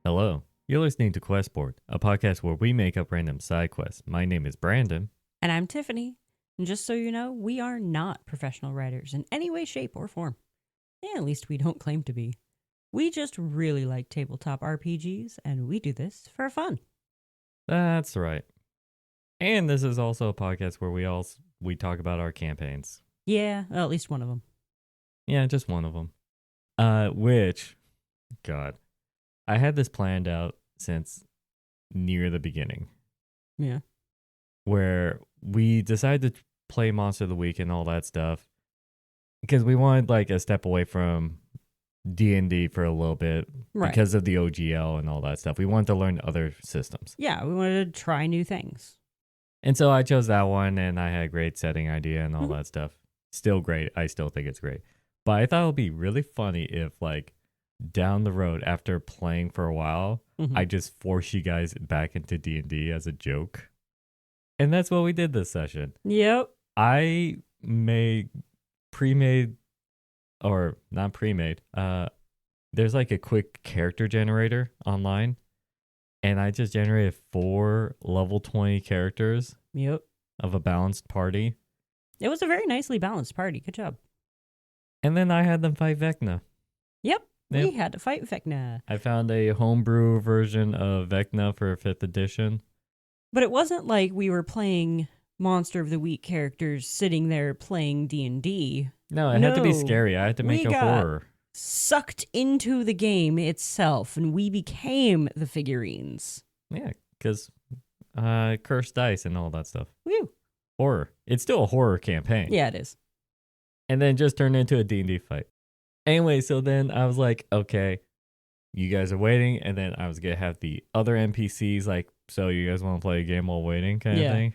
Hello, you're listening to Questboard, a podcast where we make up random side quests. My name is Brandon. And I'm Tiffany. And just so you know, we are not professional writers in any way, shape, or form. At least we don't claim to be. We just really like tabletop RPGs, and we do this for fun. That's right. And this is also a podcast where we talk about our campaigns. Yeah, well, at least one of them. Yeah, just one of them. God, I had this planned out since near the beginning. Yeah. Where we decided to play Monster of the Week and all that stuff because we wanted like a step away from D&D for a little bit because of the OGL and all that stuff. We wanted to learn other systems. Yeah, we wanted to try new things. And so I chose that one, and I had a great setting idea and all that stuff. Still great. I still think it's great. But I thought it would be really funny if, like, down the road, after playing for a while, I just force you guys back into D&D as a joke. And that's what we did this session. Yep. I made or not pre-made. There's like a quick character generator online, and I just generated 4 level 20 characters. Yep. Of a balanced party. It was a very nicely balanced party. Good job. And then I had them fight Vecna. Yep. We had to fight Vecna. I found a homebrew version of Vecna for 5th edition. But it wasn't like we were playing Monster of the Week characters sitting there playing D&D. No, it had to be scary. I had to make a horror. Sucked into the game itself, and we became the figurines. Yeah, because cursed dice and all that stuff. Woo. Horror. It's still a horror campaign. Yeah, it is. And then just turned into a D&D fight. Anyway, so then I was like, okay, you guys are waiting, and then I was going to have the other NPCs like, so you guys want to play a game while waiting kind of thing?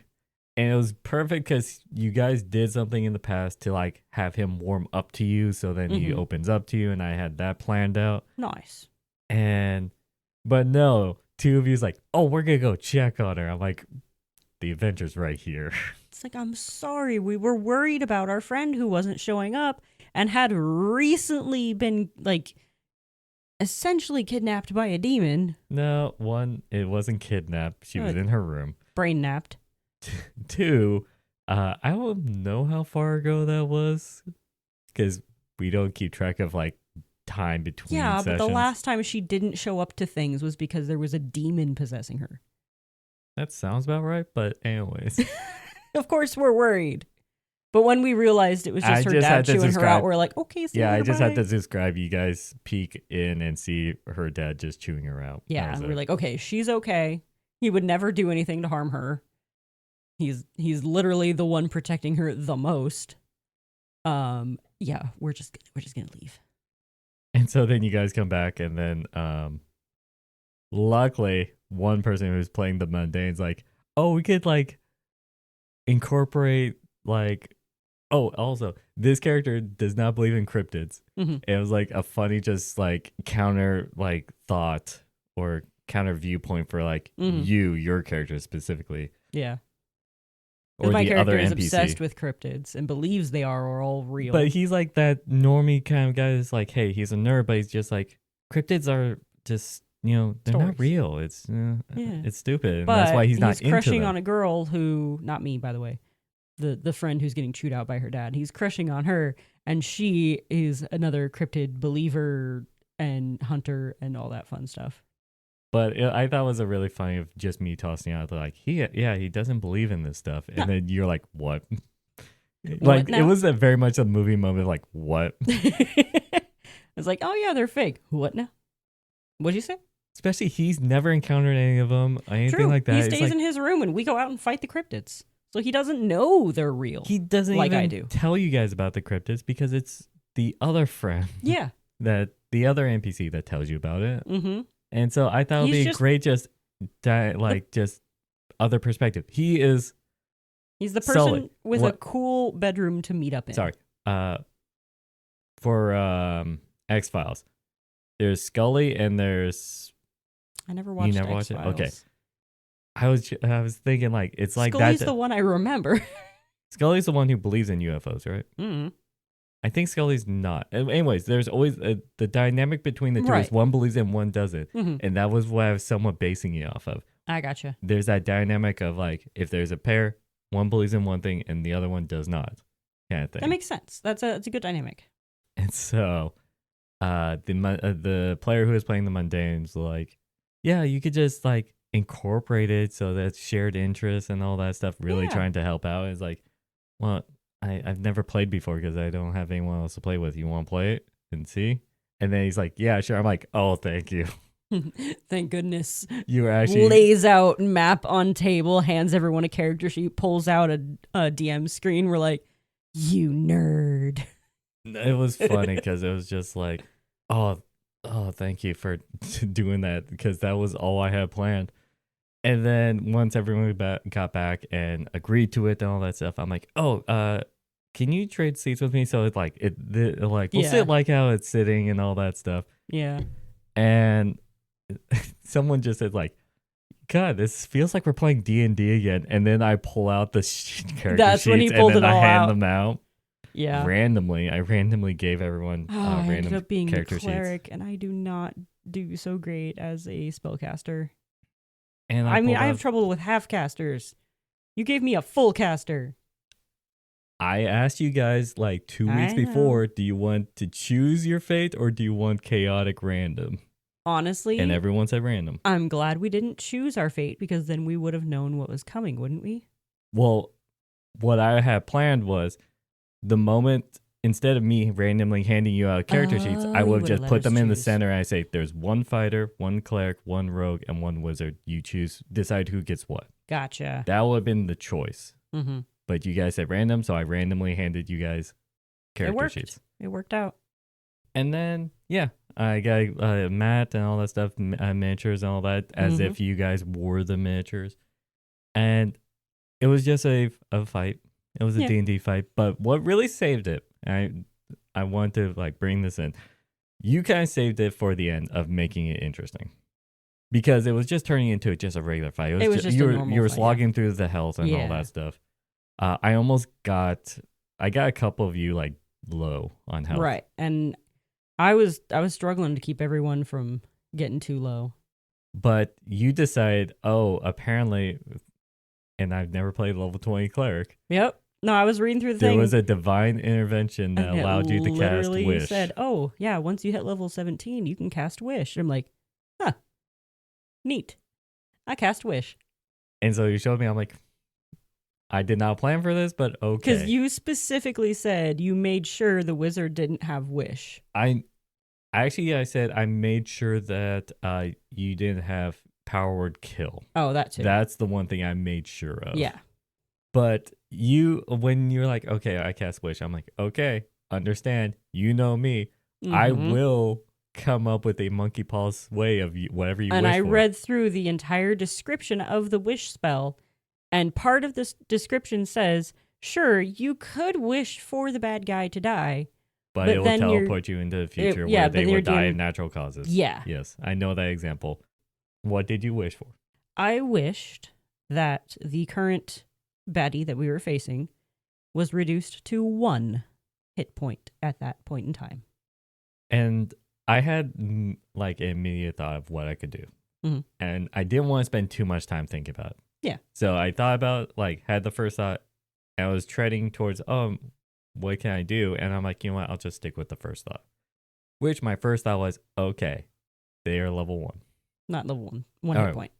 And it was perfect because you guys did something in the past to like have him warm up to you, so then he opens up to you, and I had that planned out. Nice. But no, 2 of you's like, oh, we're going to go check on her. I'm like, the adventure's right here. It's like, I'm sorry, we were worried about our friend who wasn't showing up and had recently been like essentially kidnapped by a demon. No, 1, it wasn't kidnapped. She was in her room. Brain napped. 2, I don't know how far ago that was because we don't keep track of like time between sessions. But the last time she didn't show up to things was because there was a demon possessing her. That sounds about right, but anyways. Of course we're worried. But when we realized it was just her dad chewing her out, we're like, okay, see you later, I just bye. had to describe you guys peek in and see her dad just chewing her out. Yeah, we're like, okay, she's okay. He would never do anything to harm her. He's literally the one protecting her the most. Yeah, we're just gonna leave. And so then you guys come back, and then luckily one person who's playing the mundane's like, oh, we could like incorporate like, oh, also this character does not believe in cryptids. It was like a funny just like counter like thought or counter viewpoint for like your character specifically. Yeah. Or my the character other is NPC. obsessed with cryptids and believes they are all real. But he's like that normie kind of guy that's like, hey, he's a nerd, but he's just like, cryptids are just, they're not real. It's it's stupid. And but that's why he's not into crushing them. on a girl who, not me, by the way, the friend who's getting chewed out by her dad. He's crushing on her, and she is another cryptid believer and hunter and all that fun stuff. But I thought it was a really funny of just me tossing out like, he doesn't believe in this stuff. And then you're like, what? Like, it was very much a movie moment, like, what? It's like, oh yeah, they're fake. What now? What'd you say? Especially he's never encountered any of them, anything like that. He stays in his room and we go out and fight the cryptids. So he doesn't know they're real. He doesn't like even I do. Tell you guys about the cryptids because it's the other friend. Yeah. That the other NPC that tells you about it. Mm-hmm. And so I thought it would be great just other perspective. He's the person with a cool bedroom to meet up in. Sorry. For X-Files, there's Scully and there's... I never watched X-Files. You never watched it? Okay. I was thinking like, it's like Scully's the one I remember. Scully's the one who believes in UFOs, right? Mm-hmm. I think Scully's not. Anyways, there's always the dynamic between the two Right. is one believes in, one doesn't. Mm-hmm. And that was what I was somewhat basing it off of. I gotcha. There's that dynamic of like, if there's a pair, one believes in one thing and the other one does not, kind of thing. That makes sense. That's a good dynamic. And so the player who is playing the mundanes like, yeah, you could just like incorporate it so that's shared interests and all that stuff, really trying to help out. It's like, well, I've never played before because I don't have anyone else to play with. You want to play it and see? And then he's like, yeah, sure. I'm like, oh, thank you. Thank goodness. You were actually lays out map on table, hands everyone a character sheet, pulls out a DM screen. We're like, you nerd. It was funny because it was just like, oh, thank you for doing that, because that was all I had planned. And then once everyone got back and agreed to it and all that stuff, I'm like, can you trade seats with me? So it's like we'll sit like how it's sitting and all that stuff. Yeah. And someone just said like, God, this feels like we're playing D&D again. And then I pull out the character That's sheets when he pulled and then it all I hand out. them out. Yeah. Randomly. I randomly gave everyone I ended random up being the character cleric, sheets. and I do not do so great as a spellcaster. And I mean, I have trouble with half casters. You gave me a full caster. I asked you guys like 2 weeks before, do you want to choose your fate or do you want chaotic random? Honestly, And everyone said random. I'm glad we didn't choose our fate, because then we would have known what was coming, wouldn't we? Well, what I had planned was the moment, instead of me randomly handing you out character sheets, I would have just put them in the center and I say, there's one fighter, one cleric, one rogue, and one wizard. You choose, decide who gets what. Gotcha. That would have been the choice. Mm-hmm. But you guys said random, so I randomly handed you guys character sheets. It worked out. And then, yeah, I got mat and all that stuff, miniatures and all that, as if you guys wore the miniatures. And it was just a fight. It was a D&D fight. But what really saved it, I want to like bring this in. You kind of saved it for the end of making it interesting. Because it was just turning into just a regular fight. It was just you were slogging through the health and all that stuff. I almost got a couple of you like low on health. Right. And I was struggling to keep everyone from getting too low. But you decided, apparently, and I've never played level 20 cleric. Yep. No, I was reading through the thing. There was a divine intervention that allowed you to cast Wish. Said, oh, yeah, once you hit level 17, you can cast Wish. I'm like, huh, neat. I cast Wish. And so you showed me, I'm like, I did not plan for this, but okay. Because you specifically said you made sure the wizard didn't have Wish. I said I made sure that you didn't have power word kill. Oh, that too. That's the one thing I made sure of. Yeah. But when you're like, okay, I cast Wish, I'm like, okay, understand. You know me. Mm-hmm. I will come up with a monkey paws way of whatever you wish for. And I read through the entire description of the Wish spell. And part of this description says, sure, you could wish for the bad guy to die. But it will teleport you into the future where they will die of natural causes. Yeah. Yes, I know that example. What did you wish for? I wished that the current baddie that we were facing was reduced to 1 hit point at that point in time. And I had like an immediate thought of what I could do. Mm-hmm. And I didn't want to spend too much time thinking about it. Yeah. So I thought about, had the first thought, and I was treading towards, what can I do? And I'm like, you know what? I'll just stick with the first thought. Which my first thought was, okay, they are level 1. Not level 1. 1 hit point.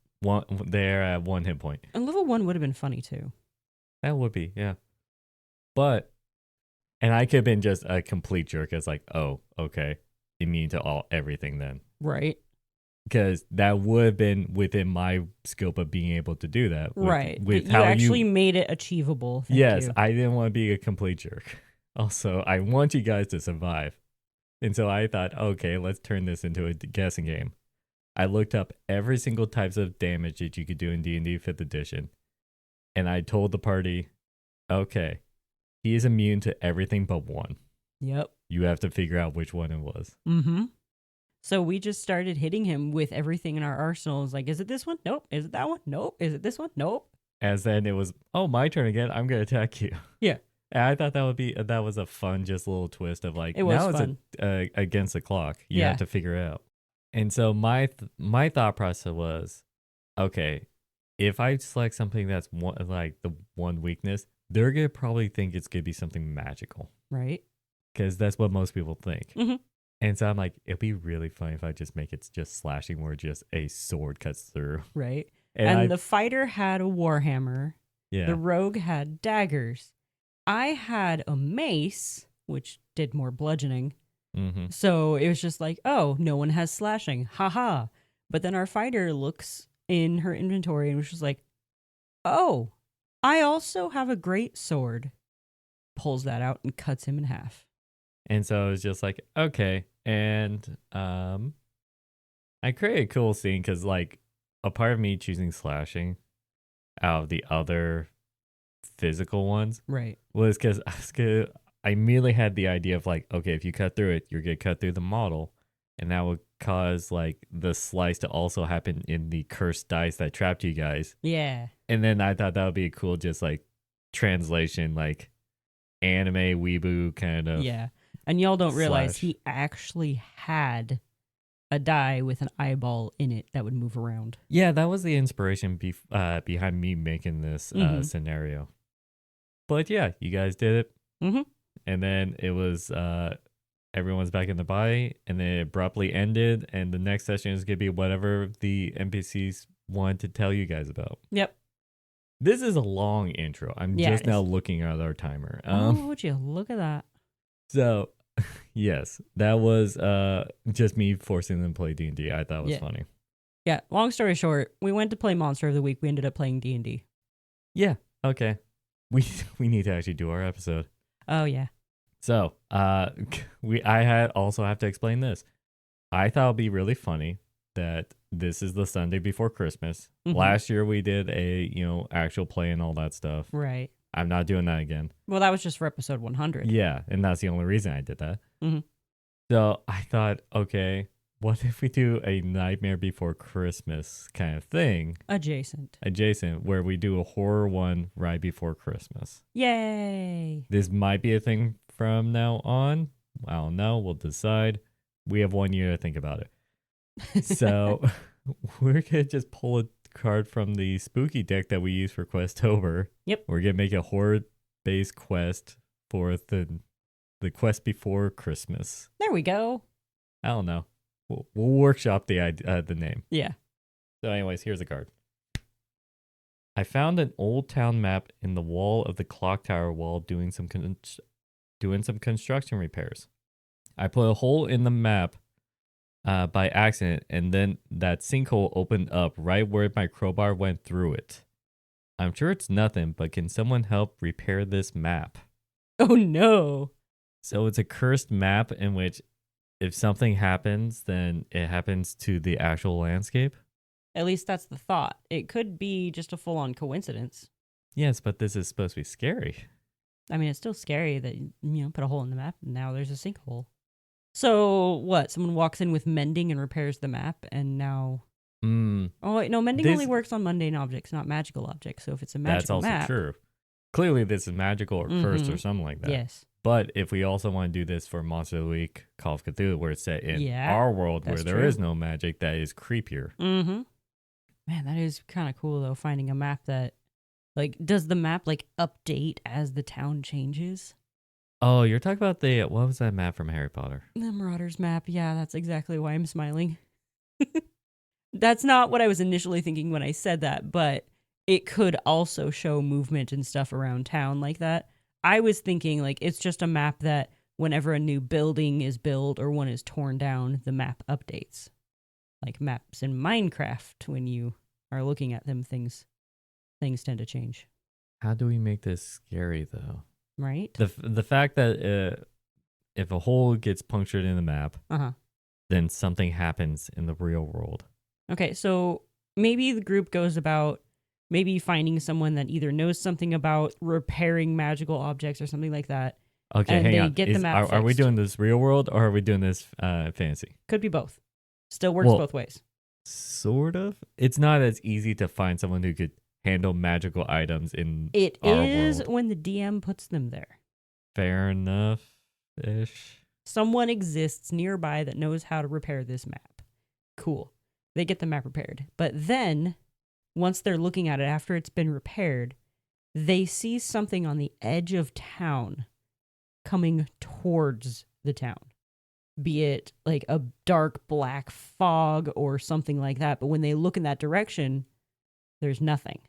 They're at 1 hit point. And level 1 would have been funny too. That would be, yeah. And I could have been just a complete jerk. It's like, oh, okay. Immune to everything then. Right. Because that would have been within my scope of being able to do that. With how you actually made it achievable. Yes, I didn't want to be a complete jerk. Also, I want you guys to survive. And so I thought, okay, let's turn this into a guessing game. I looked up every single types of damage that you could do in D&D 5th edition. And I told the party, okay, he is immune to everything but 1. Yep. You have to figure out which one it was. Mm-hmm. So we just started hitting him with everything in our arsenals. Like, is it this one? Nope. Is it that one? Nope. Is it this one? Nope. As then it was, my turn again. I'm going to attack you. Yeah. And I thought that was a fun, just little twist of like It was now it's fun. against the clock. You Yeah. have to figure it out. And so my thought process was, okay, if I select something that's like the one weakness, they're gonna probably think it's gonna be something magical Right. because that's what most people think. Hmm. And so I'm like, it'd be really funny if I just make it just slashing where just a sword cuts through. Right. And The fighter had a warhammer. yeah, The rogue had daggers. I had a mace, which did more bludgeoning. mm-hmm. So it was just like, oh, no one has slashing. Haha. But then our fighter looks in her inventory and was just like, oh, I also have a great sword. Pulls that out and cuts him in half. And so it was just like, okay. And I created a cool scene because like a part of me choosing slashing out of the other physical ones Right. was because I immediately had the idea of like, okay, if you cut through it, you're gonna cut through the model, and that would cause like the slice to also happen in the cursed dice that trapped you guys. Yeah. And then I thought that would be a cool, just like translation, like anime weeboo kind of Yeah. And y'all don't realize slash. he actually had a die with an eyeball in it that would move around. Yeah, that was the inspiration behind me making this Mhm. scenario. But yeah, you guys did it. Mm-hmm. And then it was everyone's back in the body, and then it abruptly ended, and the next session is gonna be whatever the NPCs wanted to tell you guys about. Yep. This is a long intro. I'm Yeah, just it now is. looking at our timer. Oh, would you look at that? So yes, that was just me forcing them to play D&D. I thought it was Yeah. funny. Yeah. Long story short, we went to play Monster of the Week. We ended up playing D&D. Yeah, okay. We need to actually do our episode. Oh yeah. So, I also have to explain this. I thought it'd be really funny that this is the Sunday before Christmas. Mhm. Last year we did a, actual play and all that stuff. Right. I'm not doing that again. Well, that was just for episode 100. Yeah, and that's the only reason I did that. Mhm. So I thought, okay, what if we do a Nightmare Before Christmas kind of thing, Adjacent. where we do a horror one right before Christmas? Yay. This might be a thing from now on. I don't know. We'll decide. We have 1 year to think about it. So we're going to just pull a card from the spooky deck that we use for Questober. Yep. We're going to make a horror-based quest for the quest before Christmas. There we go. I don't know. We'll workshop the name. Yeah. So anyways, here's a card. I found an old town map in the wall of the clock tower while doing some construction repairs. I put a hole in the map by accident, and then that sinkhole opened up right where my crowbar went through it. I'm sure it's nothing, but can someone help repair this map? Oh no. So it's a cursed map in which if something happens, then it happens to the actual landscape. At least that's the thought. It could be just a full-on coincidence. Yes, but this is supposed to be scary. I mean, it's still scary that, put a hole in the map and now there's a sinkhole. So what? Someone walks in with mending and repairs the map, and now. Oh wait, no, mending only works on mundane objects, not magical objects. So if it's a magical that's also map, true. Clearly, this is magical or cursed or something like that. Yes. But if we also want to do this for Monster of the Week, Call of Cthulhu, where it's set in our world where there is no magic, that is creepier. Mm-hmm. Man, that is kind of cool though. Finding a map that, like, does the map like update as the town changes? Oh, you're talking about what was that map from Harry Potter? The Marauders map. Yeah, that's exactly why I'm smiling. That's not what I was initially thinking when I said that, but it could also show movement and stuff around town like that. I was thinking like it's just a map that whenever a new building is built or one is torn down, the map updates. Like maps in Minecraft, when you are looking at them, things tend to change. How do we make this scary though? Right? The fact that if a hole gets punctured in the map, then something happens in the real world. Okay, so maybe the group goes about maybe finding someone that either knows something about repairing magical objects or something like that. Okay, and hang they on. Get the map are we fixed. doing this real world or are we doing this fantasy? Could be both. Still works both ways. Sort of. It's not as easy to find someone who could handle magical items in It our is world. when the DM puts them there. fair enough-ish. Someone exists nearby that knows how to repair this map. Cool. They get the map repaired. But then, once they're looking at it after it's been repaired, they see something on the edge of town coming towards the town. Be it like a dark black fog or something like that. But when they look in that direction, there's nothing.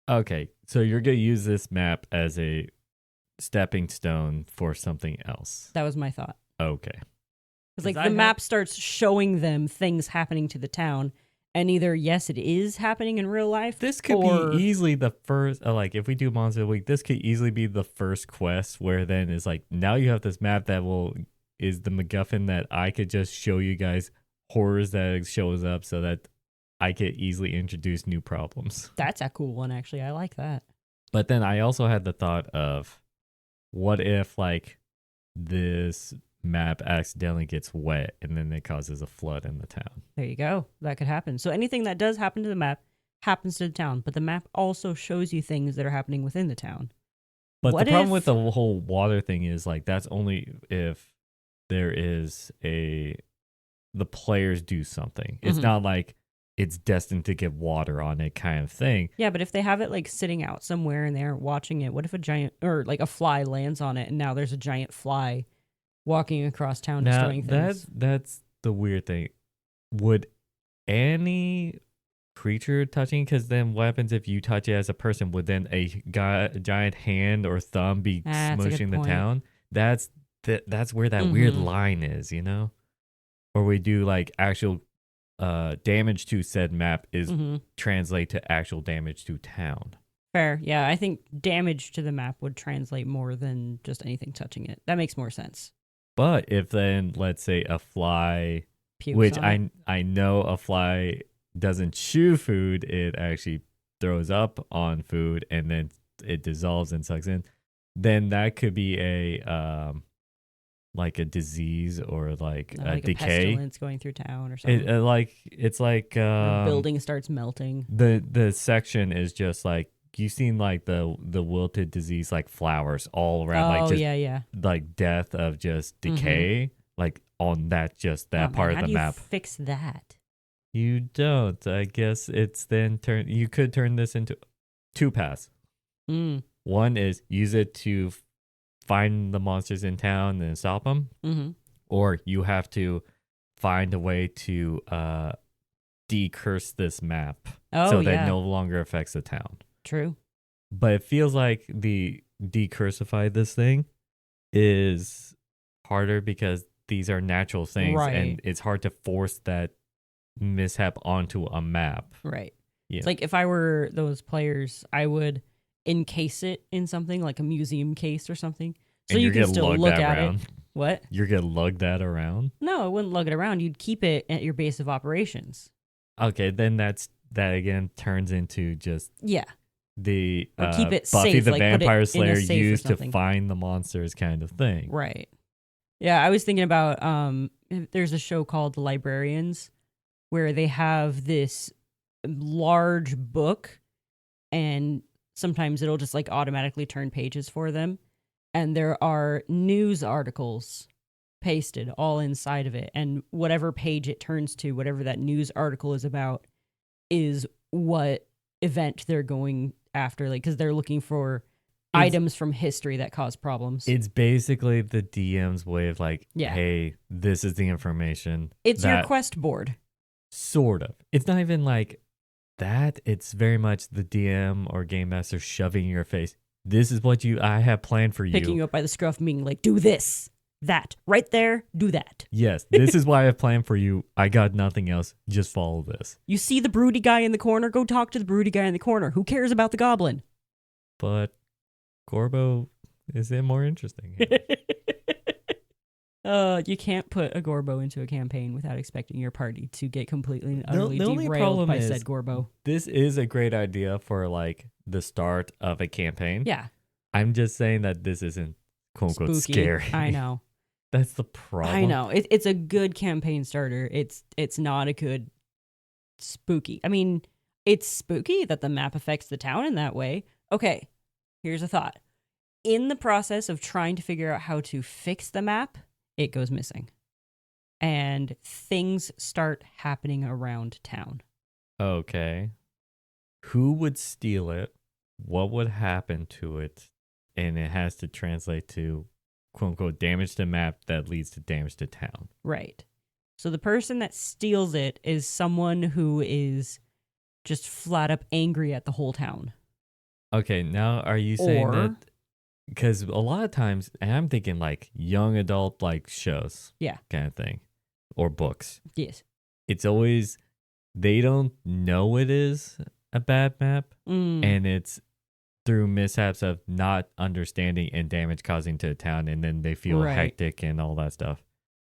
Okay, so you're going to use this map as a stepping stone for something else. That was my thought. Okay. Because like the map starts showing them things happening to the town, and either yes, it is happening in real life. This could be easily the first. Like if we do Monster of the Week, this could easily be the first quest where then it's like now you have this map that is the MacGuffin that I could just show you guys horrors that it shows up so that I could easily introduce new problems. That's a cool one, actually. I like that. But then I also had the thought of, what if like this map accidentally gets wet and then it causes a flood in the town? There you go. That could happen. So anything that does happen to the map happens to the town, but the map also shows you things that are happening within the town. But the problem with the whole water thing is like that's only if there is the players do something. It's not like it's destined to get water on it kind of thing. Yeah, but if they have it like sitting out somewhere and they're watching it, what if a giant or like a fly lands on it and now there's a giant fly walking across town destroying things? That's the weird thing. Would any creature touching, because then what happens if you touch it as a person? Would then a giant hand or thumb be smushing the town? That's where that weird line is, you know? Or we do like actual damage to said map is translate to actual damage to town. Fair. Yeah, I think damage to the map would translate more than just anything touching it. That makes more sense. But if then, let's say a fly, Pukes which on I know a fly doesn't chew food, it actually throws up on food and then it dissolves and sucks in, then that could be a like a disease or like a decay. Pestilence going through town or something. It's like the building starts melting. The section is just like, you've seen like the wilted disease, like flowers all around, like death of just decay, like on that part of the map. How do you fix that? You don't. I guess it's then you could turn this into two paths. One is use it to find the monsters in town and stop them, or you have to find a way to decurse this map so that it no longer affects the town. True. But it feels like the decursify this thing is harder because these are natural things, and it's hard to force that mishap onto a map. Right. Yeah. It's like if I were those players, I would encase it in something like a museum case or something, so you can still look at it. What? You're gonna lug that around? No, I wouldn't lug it around. You'd keep it at your base of operations. Okay, then that again turns into just the keep it Buffy safe, the like Vampire Slayer used to find the monsters kind of thing. Right. Yeah, I was thinking about there's a show called The Librarians where they have this large book and sometimes it'll just like automatically turn pages for them. And there are news articles pasted all inside of it. And whatever page it turns to, whatever that news article is about, is what event they're going after. Like, because they're looking for items from history that cause problems. It's basically the DM's way of like, hey, this is the information. It's your quest board. Sort of. It's not even like that. It's very much the DM or game master shoving in your face. This is what I have planned for you. Picking you up by the scruff, meaning like, do this, that, right there, do that. Yes, this is what I have planned for you. I got nothing else. Just follow this. You see the broody guy in the corner? Go talk to the broody guy in the corner. Who cares about the goblin? But Gorbo is more interesting. You can't put a Gorbo into a campaign without expecting your party to get completely and utterly derailed by said Gorbo. This is a great idea for like the start of a campaign. Yeah. I'm just saying that this isn't quote unquote scary. I know. That's the problem. I know. It's a good campaign starter. It's not a good spooky. I mean, it's spooky that the map affects the town in that way. Okay, here's a thought. In the process of trying to figure out how to fix the map, it goes missing. And things start happening around town. Okay. Who would steal it? What would happen to it? And it has to translate to quote unquote damage to map that leads to damage to town. Right. So the person that steals it is someone who is just flat up angry at the whole town. Okay, now are you saying Or- that? Because a lot of times, and I'm thinking like young adult like shows, Yeah. kind of thing, or books. Yes. It's always they don't know it is a bad map, and it's through mishaps of not understanding and damage causing to a town, and then they feel Right. hectic and all that stuff.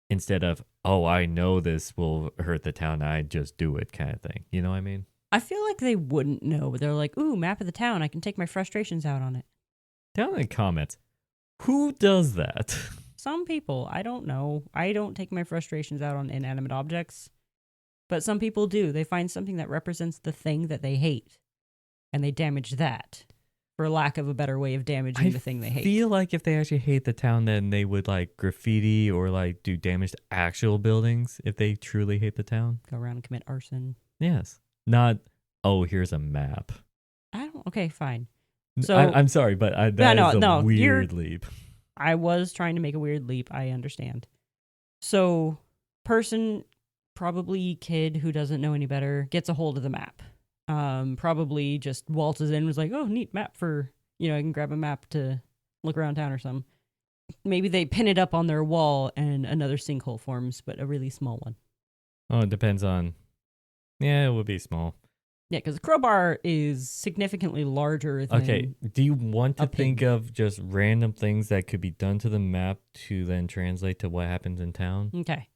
Instead of, oh, I know this will hurt the town, I just do it, kind of thing. You know what I mean? I feel like they wouldn't know. They're like, ooh, map of the town. I can take my frustrations out on it. Tell in the comments, who does that? Some people, I don't know. I don't take my frustrations out on inanimate objects. But some people do. They find something that represents the thing that they hate. And they damage that. For lack of a better way of damaging the thing they hate. I feel like if they actually hate the town, then they would like graffiti or like do damage to actual buildings if they truly hate the town. Go around and commit arson. Yes. Not, oh, here's a map. Okay, fine. So I'm sorry, but that is a weird leap. I was trying to make a weird leap. I understand. So, person, probably kid who doesn't know any better, gets a hold of the map. Probably just waltzes in and was like, oh, neat map for, I can grab a map to look around town or something. Maybe they pin it up on their wall and another sinkhole forms, but a really small one. Oh, it depends on, yeah, it would be small. Yeah, because the crowbar is significantly larger than... Okay, do you want to a think pig. of just random things that could be done to the map to then translate to what happens in town? Okay.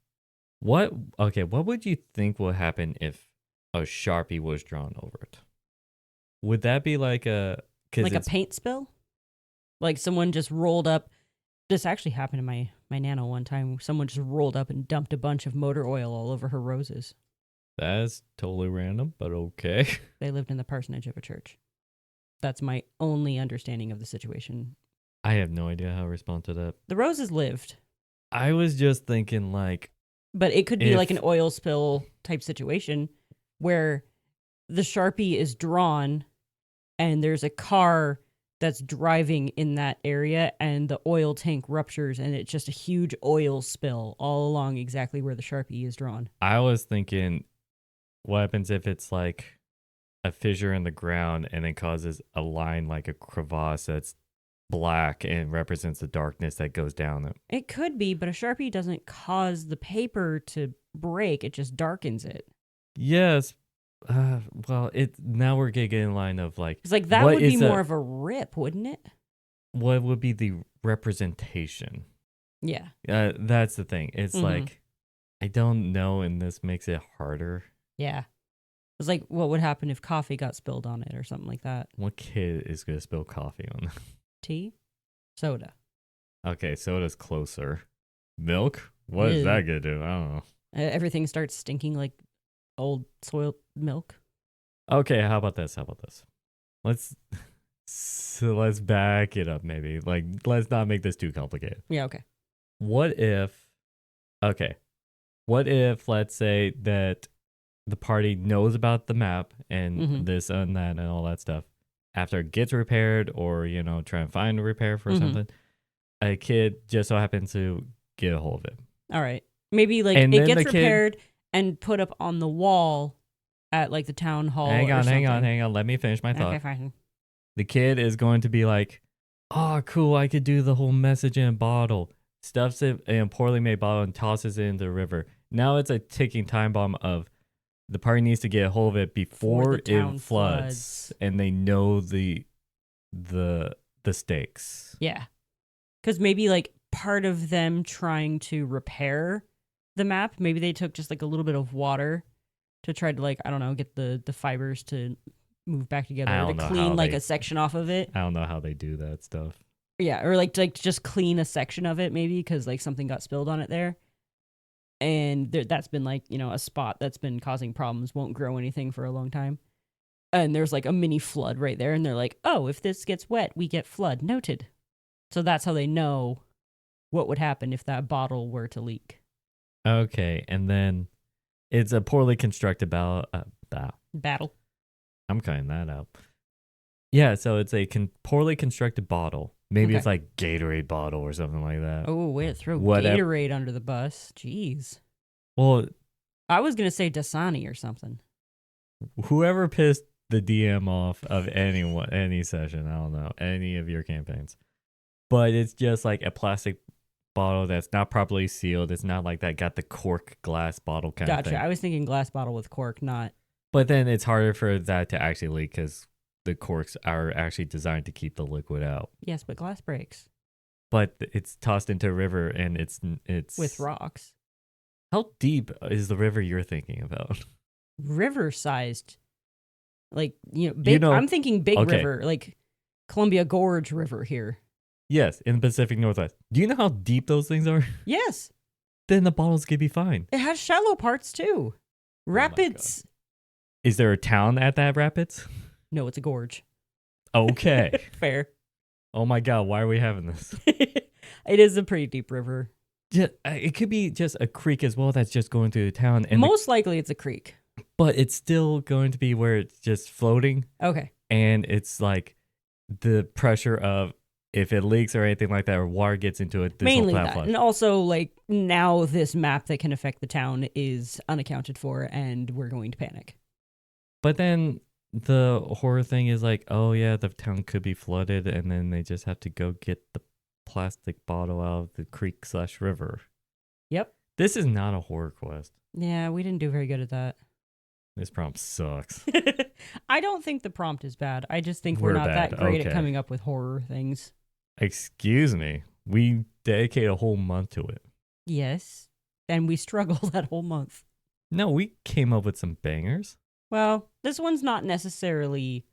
What would you think will happen if a Sharpie was drawn over it? Would that be like a... Like a paint spill? Like someone just rolled up... This actually happened to my Nano one time. Someone just rolled up and dumped a bunch of motor oil all over her roses. That's totally random, but okay. They lived in the parsonage of a church. That's my only understanding of the situation. I have no idea how to respond to that. The roses lived. I was just thinking like... But it could be like an oil spill type situation where the Sharpie is drawn and there's a car that's driving in that area and the oil tank ruptures and it's just a huge oil spill all along exactly where the Sharpie is drawn. I was thinking... What happens if it's like a fissure in the ground and it causes a line like a crevasse that's black and represents the darkness that goes down it? It could be, but a Sharpie doesn't cause the paper to break. It just darkens it. Yes. Well, now we're getting in line of like... It's like that would be more of a rip, wouldn't it? What would be the representation? Yeah. That's the thing. It's like, I don't know, and this makes it harder. Yeah. It's like, what would happen if coffee got spilled on it or something like that? What kid is going to spill coffee on that? Tea? Soda. Okay, soda's closer. Milk? What is that going to do? I don't know. Everything starts stinking like old soiled milk. Okay, how about this? Let's back it up maybe. Like, let's not make this too complicated. Yeah, okay. What if, let's say that the party knows about the map and this and that and all that stuff. After it gets repaired or, try and find a repair for something, a kid just so happens to get a hold of it. All right. Maybe like it gets repaired and put up on the wall at like the town hall. Hang on. Let me finish my thought. Okay, fine. The kid is going to be like, oh, cool, I could do the whole message in a bottle. Stuffs it in a poorly made bottle and tosses it into the river. Now it's a ticking time bomb of the party needs to get a hold of it before it floods, and they know the stakes. Yeah, because maybe like part of them trying to repair the map, maybe they took just like a little bit of water to try to like, I don't know, get the fibers to move back together or to clean like a section off of it. I don't know how they do that stuff. Yeah, or like just clean a section of it maybe because like something got spilled on it there. And that's been like, a spot that's been causing problems, won't grow anything for a long time. And there's like a mini flood right there. And they're like, oh, if this gets wet, we get flood. Noted. So that's how they know what would happen if that bottle were to leak. Okay, and then it's a poorly constructed Battle. I'm cutting that out. Yeah, so it's a poorly constructed bottle. Maybe it's Okay. like Gatorade bottle or something like that. Oh, way to throw Whatever. Gatorade under the bus. Jeez. Well, I was going to say Dasani or something. whoever pissed the DM off of any session, I don't know, any of your campaigns. But it's just like a plastic bottle that's not properly sealed. It's not like that got the cork glass bottle kind of Gotcha. thing. I was thinking glass bottle with cork, not. But then it's harder for that to actually leak because the corks are actually designed to keep the liquid out. Yes, but glass breaks. But it's tossed into a river and it's With rocks. How deep is the river you're thinking about? River sized. Like, big. I'm thinking big river, like Columbia Gorge River here. Yes, in the Pacific Northwest. Do you know how deep those things are? Yes. Then the bottles could be fine. It has shallow parts too. Rapids. Is there a town at that rapids? No, it's a gorge. Okay. Fair. Oh my God, why are we having this? It is a pretty deep river. It could be just a creek as well that's just going through the town. And most likely it's a creek. But it's still going to be where it's just floating. Okay. And it's like the pressure of if it leaks or anything like that or water gets into it, this mainly whole that. flood. And also, like, now this map that can affect the town is unaccounted for and we're going to panic. But then the horror thing is like, oh yeah, the town could be flooded and then they just have to go get the plastic bottle out of the creek/river. Yep. This is not a horror quest. Yeah, we didn't do very good at that. This prompt sucks. I don't think the prompt is bad. I just think we're not bad. that great Okay. at coming up with horror things. Excuse me. We dedicate a whole month to it. Yes. And we struggle that whole month. No, we came up with some bangers. Well, this one's not necessarily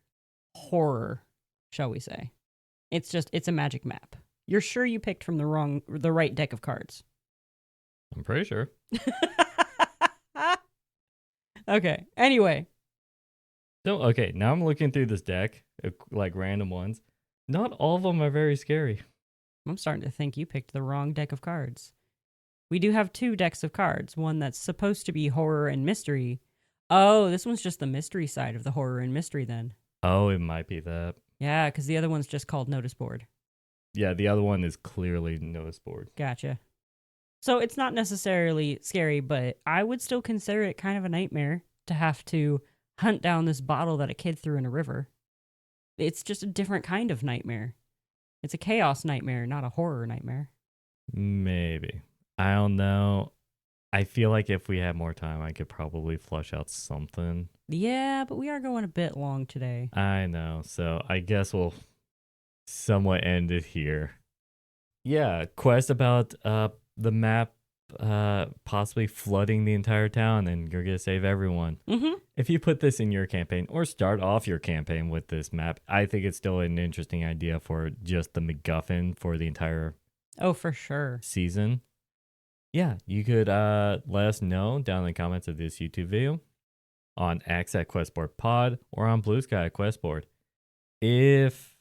horror, shall we say. It's a magic map. You're sure you picked from the right deck of cards? I'm pretty sure. Okay. Anyway. So, okay, now I'm looking through this deck, like random ones. Not all of them are very scary. I'm starting to think you picked the wrong deck of cards. We do have two decks of cards. One that's supposed to be horror and mystery. Oh, this one's just the mystery side of the horror and mystery then. Oh, it might be that. Yeah, because the other one's just called notice board. Yeah, the other one is clearly notice board. Gotcha. So it's not necessarily scary, but I would still consider it kind of a nightmare to have to hunt down this bottle that a kid threw in a river. It's just a different kind of nightmare. It's a chaos nightmare, not a horror nightmare. Maybe. I don't know. I feel like if we had more time, I could probably flush out something. Yeah, but we are going a bit long today. I know. So I guess we'll somewhat end it here. Yeah, quest about the map possibly flooding the entire town and you're going to save everyone. Mm-hmm. If you put this in your campaign or start off your campaign with this map, I think it's still an interesting idea for just the MacGuffin for the entire For sure. season. Yeah, you could let us know down in the comments of this YouTube video on X at QuestboardPod or on Blue Sky at Questboard. If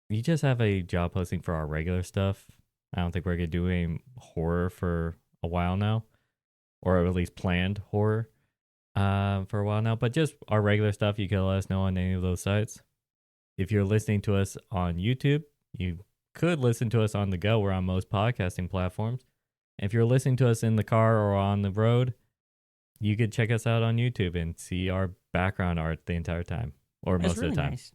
you just have a job posting for our regular stuff, I don't think we're going to do any horror for a while now, or at least planned horror for a while now. But just our regular stuff, you can let us know on any of those sites. If you're listening to us on YouTube, you could listen to us on the go. We're on most podcasting platforms. If you're listening to us in the car or on the road, you could check us out on YouTube and see our background art the entire time, or most really of the time. Nice.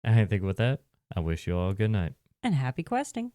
And I think with that, I wish you all a good night. And happy questing.